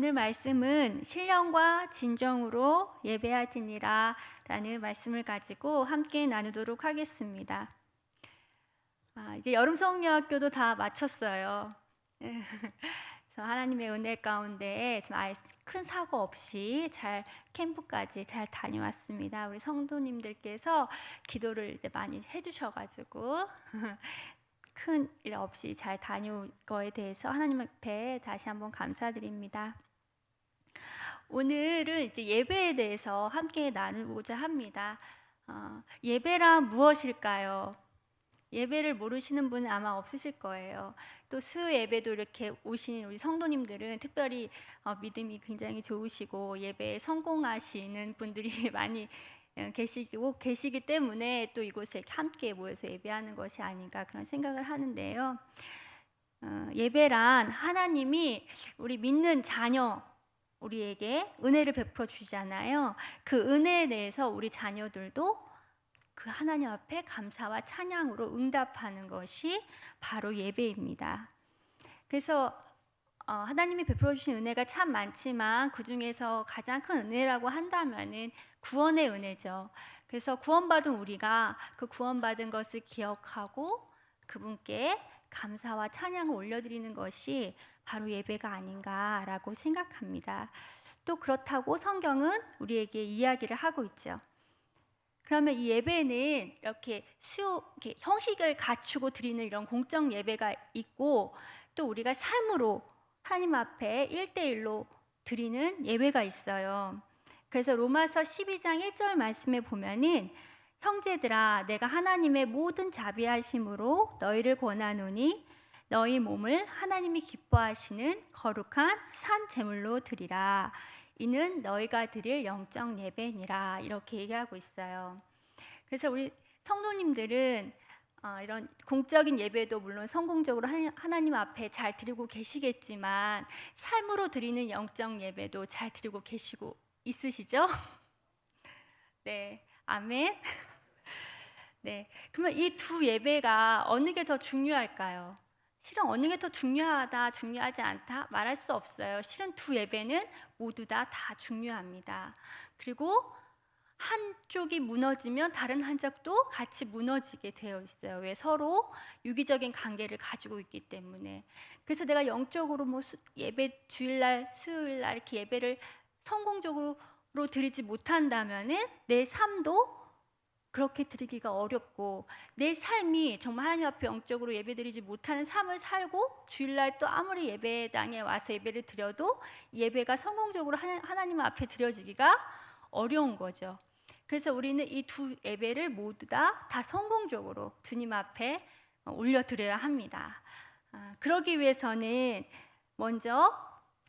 오늘 말씀은 신령과 진정으로 예배하지니라 라는 말씀을 가지고 함께 나누도록 하겠습니다. 이제 여름성령학교도 다 마쳤어요. 그래서 하나님의 은혜 가운데 큰 사고 없이 잘 캠프까지 잘 다녀왔습니다. 우리 성도님들께서 기도를 이제 많이 해주셔가지고 큰 일 없이 잘 다녀온 거에 대해서 하나님 앞에 다시 한번 감사드립니다. 오늘은 이제 예배에 대해서 함께 나누고자 합니다. 예배란 무엇일까요? 예배를 모르시는 분은 아마 없으실 거예요. 또 수요 예배도 이렇게 오신 우리 성도님들은 특별히 믿음이 굉장히 좋으시고 예배에 성공하시는 분들이 많이 계시기 때문에 또 이곳에 함께 모여서 예배하는 것이 아닌가 그런 생각을 하는데요. 예배란 하나님이 우리 믿는 자녀 우리에게 은혜를 베풀어 주시잖아요. 그 은혜에 대해서 우리 자녀들도 그 하나님 앞에 감사와 찬양으로 응답하는 것이 바로 예배입니다. 그래서 하나님이 베풀어 주신 은혜가 참 많지만 그 중에서 가장 큰 은혜라고 한다면은 구원의 은혜죠. 그래서 구원받은 우리가 그 구원받은 것을 기억하고 그분께 감사와 찬양을 올려드리는 것이 바로 예배가 아닌가라고 생각합니다. 또 그렇다고 성경은 우리에게 이야기를 하고 있죠. 그러면 이 예배는 이렇게 형식을 갖추고 드리는 이런 공적 예배가 있고 또 우리가 삶으로 하나님 앞에 1대1로 드리는 예배가 있어요. 그래서 로마서 12장 1절 말씀에 보면은 형제들아 내가 하나님의 모든 자비하심으로 너희를 권하노니 너희 몸을 하나님이 기뻐하시는 거룩한 산 제물로 드리라. 이는 너희가 드릴 영적 예배니라 이렇게 얘기하고 있어요. 그래서 우리 성도님들은 이런 공적인 예배도 물론 성공적으로 하나님 앞에 잘 드리고 계시겠지만 삶으로 드리는 영적 예배도 잘 드리고 계시고 있으시죠? 네, 아멘. 네, 그러면 이 두 예배가 어느 게 더 중요할까요? 실은 어느 게 더 중요하다, 중요하지 않다 말할 수 없어요. 실은 두 예배는 모두 다 중요합니다. 그리고 한쪽이 무너지면 다른 한쪽도 같이 무너지게 되어 있어요. 왜? 서로 유기적인 관계를 가지고 있기 때문에. 그래서 내가 영적으로 예배 주일날, 수요일날 이렇게 예배를 성공적으로 드리지 못한다면은 내 삶도 그렇게 드리기가 어렵고 내 삶이 정말 하나님 앞에 영적으로 예배드리지 못하는 삶을 살고 주일날 또 아무리 예배당에 와서 예배를 드려도 예배가 성공적으로 하나님 앞에 드려지기가 어려운 거죠. 그래서 우리는 이 두 예배를 모두 다 성공적으로 주님 앞에 올려드려야 합니다. 그러기 위해서는 먼저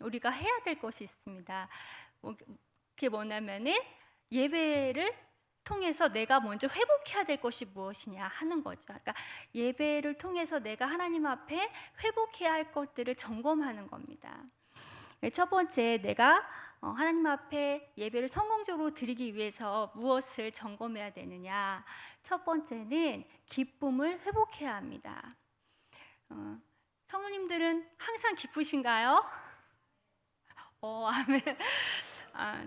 우리가 해야 될 것이 있습니다. 그게 뭐냐면은 예배를 통해서 내가 먼저 회복해야 될 것이 무엇이냐 하는 거죠. 그러니까 예배를 통해서 내가 하나님 앞에 회복해야 할 것들을 점검하는 겁니다. 첫 번째, 내가 하나님 앞에 예배를 성공적으로 드리기 위해서 무엇을 점검해야 되느냐? 첫 번째는 기쁨을 회복해야 합니다. 성도님들은 항상 기쁘신가요? 아멘.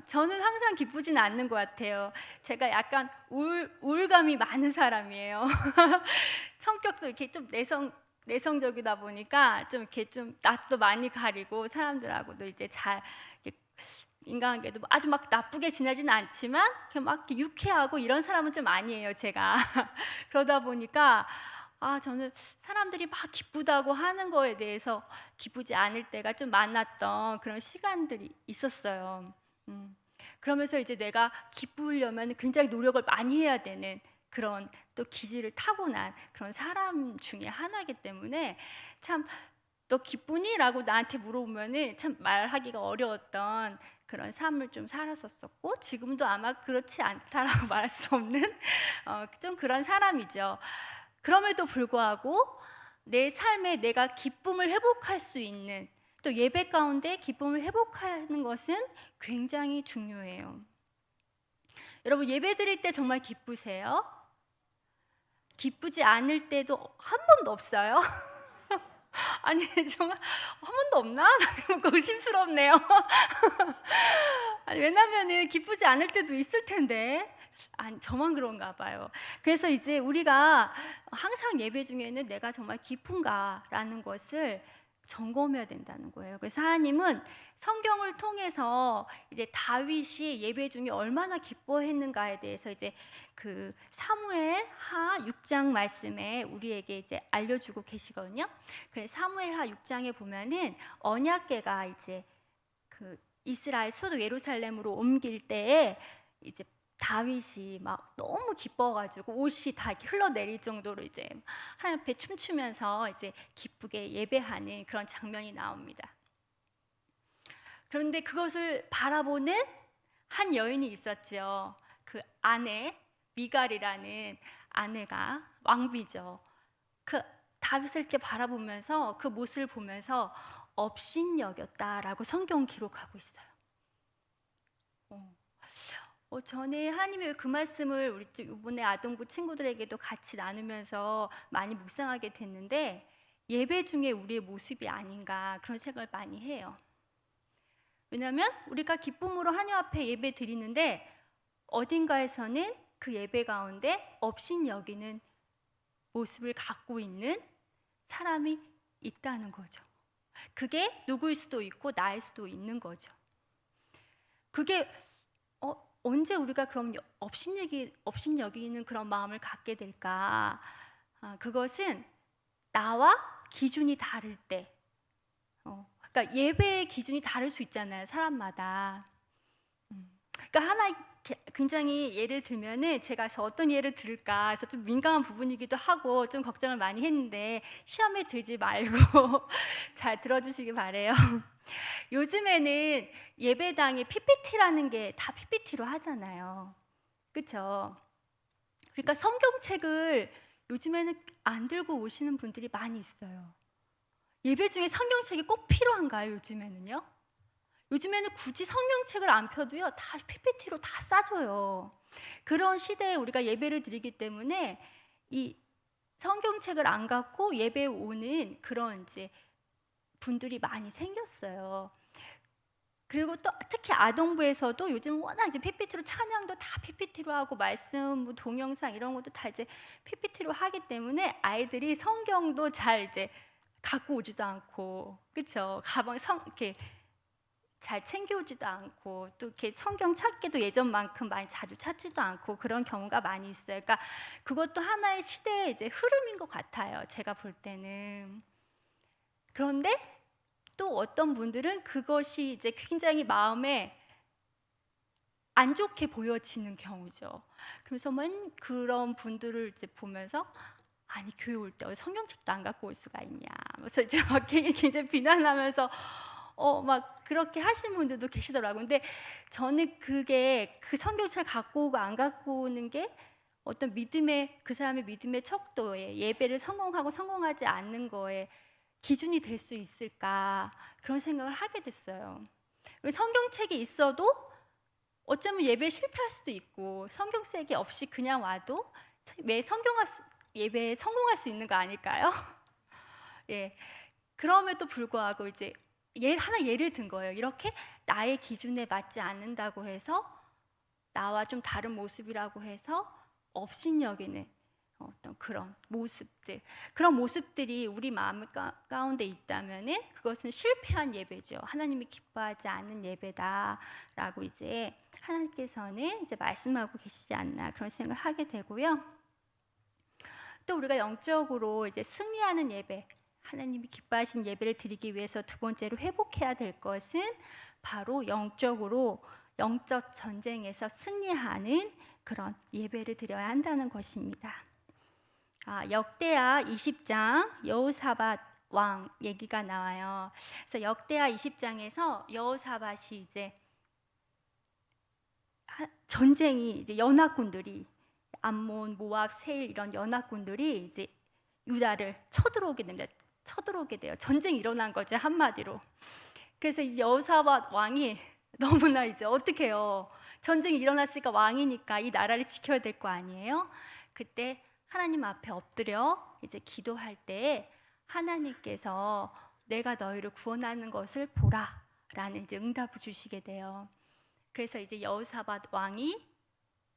저는 항상 기쁘진 않는 것 같아요. 제가 약간 우울감이 많은 사람이에요. 성격도 이렇게 좀 내성적이다 보니까 좀 이렇게 좀 낯도 많이 가리고 사람들하고도 이제 잘 인간관계도 아주 막 나쁘게 지내지는 않지만 막 이렇게 유쾌하고 이런 사람은 좀 아니에요, 제가. 그러다 보니까 저는 사람들이 막 기쁘다고 하는 거에 대해서 기쁘지 않을 때가 좀 많았던 그런 시간들이 있었어요. 그러면서 이제 내가 기쁘려면 굉장히 노력을 많이 해야 되는 그런 또 기질을 타고난 그런 사람 중에 하나이기 때문에 참 너 기쁘니? 라고 나한테 물어보면 참 말하기가 어려웠던 그런 삶을 좀 살았었고 지금도 아마 그렇지 않다라고 말할 수 없는 좀 그런 사람이죠. 그럼에도 불구하고 내 삶에 내가 기쁨을 회복할 수 있는 또 예배 가운데 기쁨을 회복하는 것은 굉장히 중요해요. 여러분 예배 드릴 때 정말 기쁘세요? 기쁘지 않을 때도 한 번도 없어요? 아니 정말 한 번도 없나? 그러니까 의심스럽네요. 아니, 왜냐면은 기쁘지 않을 때도 있을 텐데. 아니, 저만 그런가 봐요. 그래서 이제 우리가 항상 예배 중에는 내가 정말 기쁜가라는 것을 점검해야 된다는 거예요. 그래서 하나님은 성경을 통해서 이제 다윗이 예배 중에 얼마나 기뻐했는가에 대해서 이제 그 사무엘 하 6장 말씀에 우리에게 이제 알려주고 계시거든요. 그래서 사무엘 하 6장에 보면은 언약궤가 이제 그 이스라엘 수도 예루살렘으로 옮길 때에 이제 다윗이 막 너무 기뻐가지고 옷이 다 이렇게 흘러내릴 정도로 이제 하나님 앞에 춤추면서 이제 기쁘게 예배하는 그런 장면이 나옵니다. 그런데 그것을 바라보는 한 여인이 있었죠. 그 아내 미갈이라는 아내가 왕비죠. 그 다윗을 이렇게 바라보면서 그 모습을 보면서 업신여겼다라고 성경 기록하고 있어요. 전에 하나님의 그 말씀을 우리 이번에 아동부 친구들에게도 같이 나누면서 많이 묵상하게 됐는데 예배 중에 우리의 모습이 아닌가 그런 생각을 많이 해요. 왜냐하면 우리가 기쁨으로 하나님 앞에 예배 드리는데 어딘가에서는 그 예배 가운데 업신여기는 모습을 갖고 있는 사람이 있다는 거죠. 그게 누구일 수도 있고 나일 수도 있는 거죠. 그게 언제 우리가 그럼 업신여기는 그런 마음을 갖게 될까? 그것은 나와 기준이 다를 때, 그러니까 예배의 기준이 다를 수 있잖아요, 사람마다. 그러니까 하나 굉장히 예를 들면은 제가 어떤 예를 들을까 해서 좀 민감한 부분이기도 하고 좀 걱정을 많이 했는데 시험에 들지 말고 잘 들어주시기 바래요. 요즘에는 예배당에 PPT라는 게 다 PPT로 하잖아요. 그렇죠? 그러니까 성경책을 요즘에는 안 들고 오시는 분들이 많이 있어요. 예배 중에 성경책이 꼭 필요한가요, 요즘에는요? 요즘에는 굳이 성경책을 안 펴도요, 다 PPT로 다 싸줘요. 그런 시대에 우리가 예배를 드리기 때문에 이 성경책을 안 갖고 예배에 오는 그런 이제 분들이 많이 생겼어요. 그리고 또 특히 아동부에서도 요즘 워낙 이제 PPT로 찬양도 다 PPT로 하고 말씀, 뭐 동영상 이런 것도 다 이제 PPT로 하기 때문에 아이들이 성경도 잘 이제 갖고 오지도 않고, 그렇죠? 가방 이렇게 잘 챙겨오지도 않고 또 이렇게 성경 찾기도 예전만큼 많이 자주 찾지도 않고 그런 경우가 많이 있어요. 그러니까 그것도 하나의 시대의 이제 흐름인 것 같아요. 제가 볼 때는. 그런데 또 어떤 분들은 그것이 이제 굉장히 마음에 안 좋게 보여지는 경우죠. 그래서 그런 분들을 이제 보면서 아니 교회 올 때 성경책도 안 갖고 올 수가 있냐. 그래서 이제 막 굉장히 비난하면서 막 그렇게 하시는 분들도 계시더라고요. 근데 저는 그게 그 성경책 갖고 오고 안 갖고 오는 게 어떤 믿음의 그 사람의 믿음의 척도에 예배를 성공하고 성공하지 않는 거에 기준이 될 수 있을까 그런 생각을 하게 됐어요. 성경책이 있어도 어쩌면 예배에 실패할 수도 있고 성경책이 없이 그냥 와도 예배에 성공할 수 있는 거 아닐까요? 예. 그럼에도 불구하고 이제 하나 예를 든 거예요. 이렇게 나의 기준에 맞지 않는다고 해서 나와 좀 다른 모습이라고 해서 업신여기는 어떤 그런 모습들이 우리 마음 가운데 있다면은 그것은 실패한 예배죠. 하나님이 기뻐하지 않는 예배다라고 이제 하나님께서는 이제 말씀하고 계시지 않나 그런 생각을 하게 되고요. 또 우리가 영적으로 이제 승리하는 예배, 하나님이 기뻐하신 예배를 드리기 위해서 두 번째로 회복해야 될 것은 바로 영적 전쟁에서 승리하는 그런 예배를 드려야 한다는 것입니다. 역대하 20장 여호사밧 왕 얘기가 나와요. 그래서 역대하 20장에서 여호사밧이 이제 전쟁이 이제 연합군들이 암몬, 모압, 세일 이런 연합군들이 이제 유다를 쳐들어오게 돼요. 전쟁이 일어난 거죠, 한마디로. 그래서 이 여호사밧 왕이 너무나 이제 어떻게 해요? 전쟁이 일어났으니까 왕이니까 이 나라를 지켜야 될 거 아니에요? 그때 하나님 앞에 엎드려 이제 기도할 때 하나님께서 내가 너희를 구원하는 것을 보라 라는 이제 응답을 주시게 돼요. 그래서 이제 여호사밧 왕이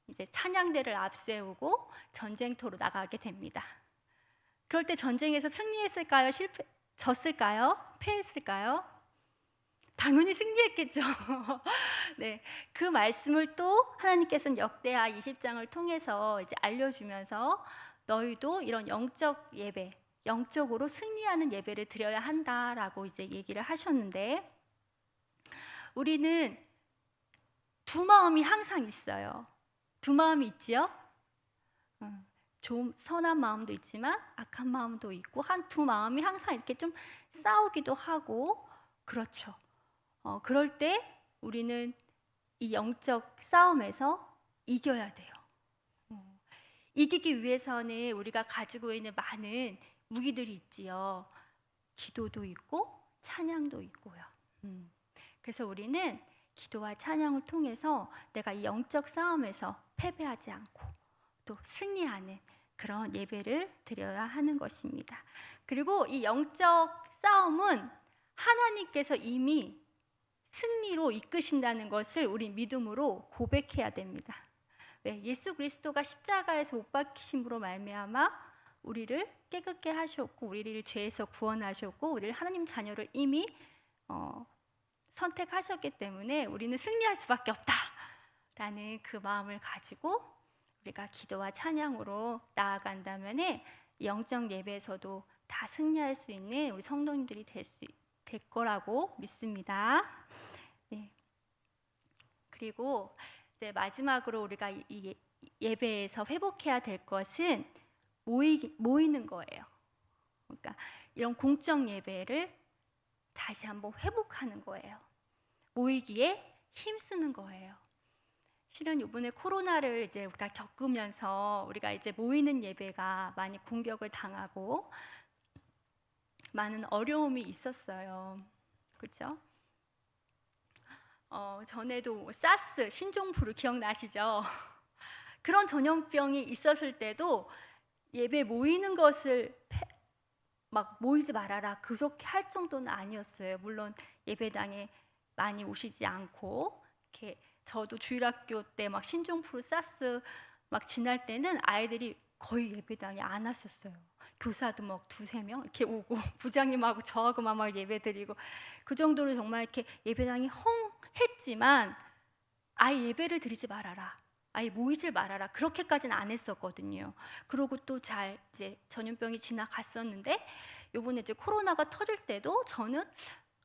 이제 찬양대를 앞세우고 전쟁터로 나가게 됩니다. 그럴 때 전쟁에서 승리했을까요? 졌을까요? 패했을까요? 당연히 승리했겠죠. 네, 그 말씀을 또 하나님께서는 역대하 20장을 통해서 이제 알려주면서 너희도 이런 영적 예배, 영적으로 승리하는 예배를 드려야 한다라고 이제 얘기를 하셨는데, 우리는 두 마음이 항상 있어요. 두 마음이 있지요? 좀 선한 마음도 있지만 악한 마음도 있고, 두 마음이 항상 이렇게 좀 싸우기도 하고 그렇죠. 그럴 때 우리는 이 영적 싸움에서 이겨야 돼요. 이기기 위해서는 우리가 가지고 있는 많은 무기들이 있지요. 기도도 있고 찬양도 있고요. 그래서 우리는 기도와 찬양을 통해서 내가 이 영적 싸움에서 패배하지 않고 또 승리하는 그런 예배를 드려야 하는 것입니다. 그리고 이 영적 싸움은 하나님께서 이미 승리로 이끄신다는 것을 우리 믿음으로 고백해야 됩니다. 왜? 예수 그리스도가 십자가에서 못 박히심으로 말미암아 우리를 깨끗게 하셨고, 우리를 죄에서 구원하셨고, 우리를 하나님 자녀를 이미 선택하셨기 때문에 우리는 승리할 수밖에 없다라는 그 마음을 가지고 우리가 기도와 찬양으로 나아간다면 영적 예배에서도 다 승리할 수 있는 우리 성도님들이 될 거라고 믿습니다. 네. 그리고 이제 마지막으로 우리가 이 예배에서 회복해야 될 것은 모이는 거예요. 그러니까 이런 공적 예배를 다시 한번 회복하는 거예요. 모이기에 힘쓰는 거예요. 실은 이번에 코로나를 이제 우리가 겪으면서 우리가 이제 모이는 예배가 많이 공격을 당하고 많은 어려움이 있었어요. 그렇죠? 전에도 사스, 신종플루 기억나시죠? 그런 전염병이 있었을 때도 예배 모이는 것을 막 모이지 말아라 그렇게 할 정도는 아니었어요. 물론 예배당에 많이 오시지 않고, 이렇게 저도 주일학교 때 막 신종플루 사스 막 지날 때는 아이들이 거의 예배당에 안 왔었어요. 교사도 막 두세 명 이렇게 오고 부장님하고 저하고만 막 예배 드리고, 그 정도로 정말 이렇게 예배당이 헝했지만 아예 예배를 드리지 말아라, 아예 모이질 말아라 그렇게까지는 안 했었거든요. 그러고 또 잘 이제 전염병이 지나갔었는데, 요번에 이제 코로나가 터질 때도 저는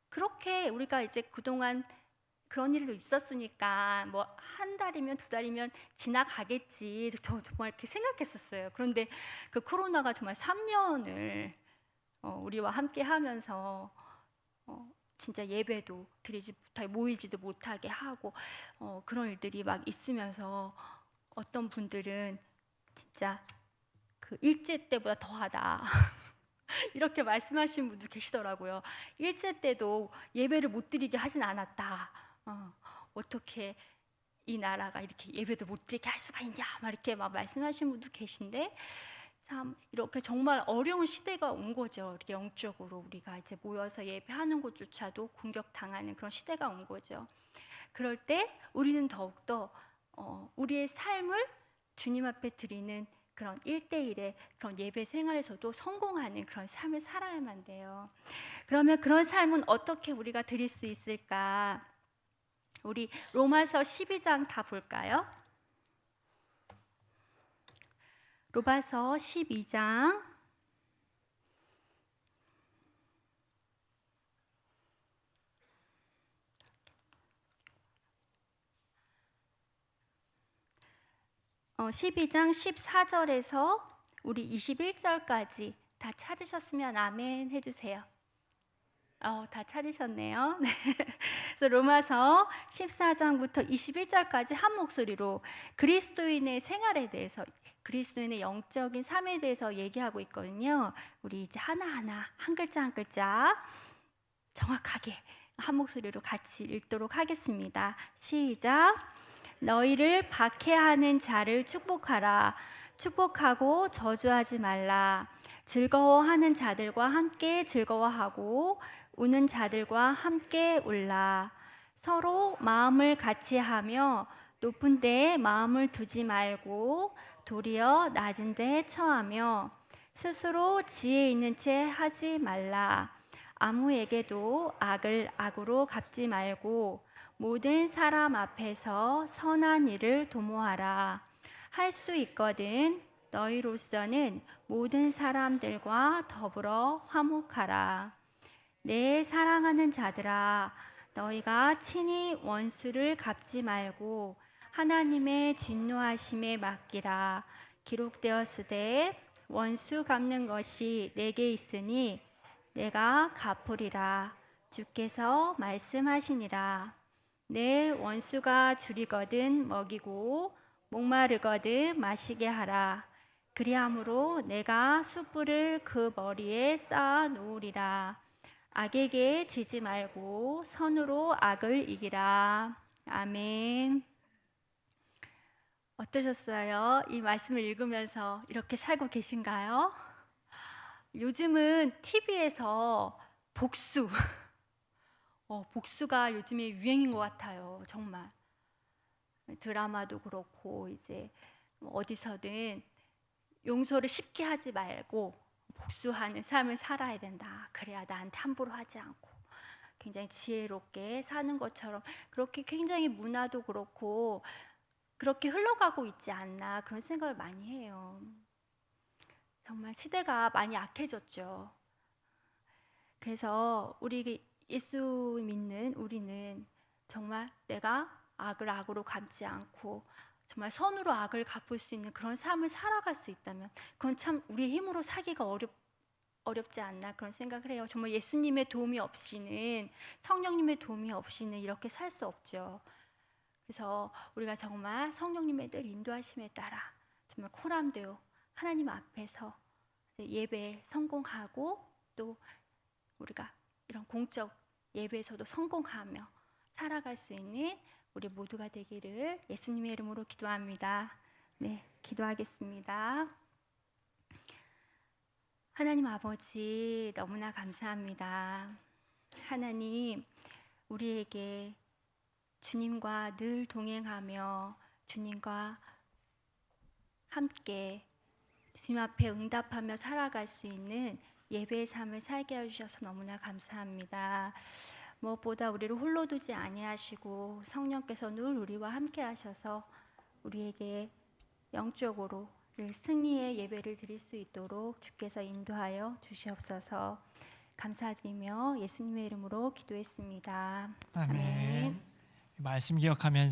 그렇게 우리가 이제 그동안 그런 일도 있었으니까 뭐 한 달이면 두 달이면 지나가겠지, 저 정말 이렇게 생각했었어요. 그런데 그 코로나가 정말 3년을 우리와 함께 하면서 진짜 예배도 드리지 못하게, 모이지도 못하게 하고 그런 일들이 막 있으면서 어떤 분들은 진짜 그 일제 때보다 더하다 이렇게 말씀하시는 분도 계시더라고요. 일제 때도 예배를 못 드리게 하진 않았다. 어떻게 이 나라가 이렇게 예배도 못 드리게 할 수가 있냐, 막 이렇게 막 말씀하시는 분도 계신데, 참 이렇게 정말 어려운 시대가 온 거죠. 이렇게 영적으로 우리가 이제 모여서 예배하는 곳조차도 공격당하는 그런 시대가 온 거죠. 그럴 때 우리는 더욱더 우리의 삶을 주님 앞에 드리는 그런 1대1의 그런 예배 생활에서도 성공하는 그런 삶을 살아야만 돼요. 그러면 그런 삶은 어떻게 우리가 드릴 수 있을까? 우리 로마서 12장 다 볼까요? 로마서 12장 12장 14절에서 우리 21절까지 다 찾으셨으면 아멘 해주세요. 다 찾으셨네요. 네. 그래서 로마서 14장부터 21절까지 한 목소리로 그리스도인의 생활에 대해서, 그리스도인의 영적인 삶에 대해서 얘기하고 있거든요. 우리 이제 하나하나 한 글자 한 글자 정확하게 한 목소리로 같이 읽도록 하겠습니다. 시작. 너희를 박해하는 자를 축복하라. 축복하고 저주하지 말라. 즐거워하는 자들과 함께 즐거워하고 우는 자들과 함께 울라. 서로 마음을 같이 하며 높은 데에 마음을 두지 말고 도리어 낮은 데에 처하며 스스로 지혜 있는 채 하지 말라. 아무에게도 악을 악으로 갚지 말고 모든 사람 앞에서 선한 일을 도모하라. 할 수 있거든 너희로서는 모든 사람들과 더불어 화목하라. 내 사랑하는 자들아, 너희가 친히 원수를 갚지 말고 하나님의 진노하심에 맡기라. 기록되었으되 원수 갚는 것이 내게 있으니 내가 갚으리라. 주께서 말씀하시니라. 내 원수가 줄이거든 먹이고 목마르거든 마시게 하라. 그리함으로 내가 숯불을 그 머리에 쌓아 놓으리라. 악에게 지지 말고 선으로 악을 이기라. 아멘. 어떠셨어요? 이 말씀을 읽으면서 이렇게 살고 계신가요? 요즘은 TV에서 복수, 복수가 요즘에 유행인 것 같아요. 정말 드라마도 그렇고 이제 어디서든 용서를 쉽게 하지 말고 복수하는 삶을 살아야 된다. 그래야 나한테 함부로 하지 않고 굉장히 지혜롭게 사는 것처럼 그렇게 굉장히 문화도 그렇고 그렇게 흘러가고 있지 않나 그런 생각을 많이 해요. 정말 시대가 많이 악해졌죠. 그래서 우리 예수 믿는 우리는 정말 내가 악을 악으로 갚지 않고 정말 선으로 악을 갚을 수 있는 그런 삶을 살아갈 수 있다면 그건 참 우리의 힘으로 살기가 어렵지 않나 그런 생각을 해요. 정말 예수님의 도움이 없이는 성령님의 도움이 없이는 이렇게 살 수 없죠. 그래서 우리가 정말 성령님의 늘 인도하심에 따라 정말 코람되어 하나님 앞에서 예배에 성공하고 또 우리가 이런 공적 예배에서도 성공하며 살아갈 수 있는 우리 모두가 되기를 예수님의 이름으로 기도합니다. 네, 기도하겠습니다. 하나님 아버지 너무나 감사합니다. 하나님 우리에게 주님과 늘 동행하며 주님과 함께 주님 앞에 응답하며 살아갈 수 있는 예배의 삶을 살게 해주셔서 너무나 감사합니다. 무엇보다 우리를 홀로 두지 아니하시고 성령께서 늘 우리와 함께 하셔서 우리에게 영적으로 늘 승리의 예배를 드릴 수 있도록 주께서 인도하여 주시옵소서. 감사드리며 예수님의 이름으로 기도했습니다. 아멘. 아멘. 말씀 기억하면서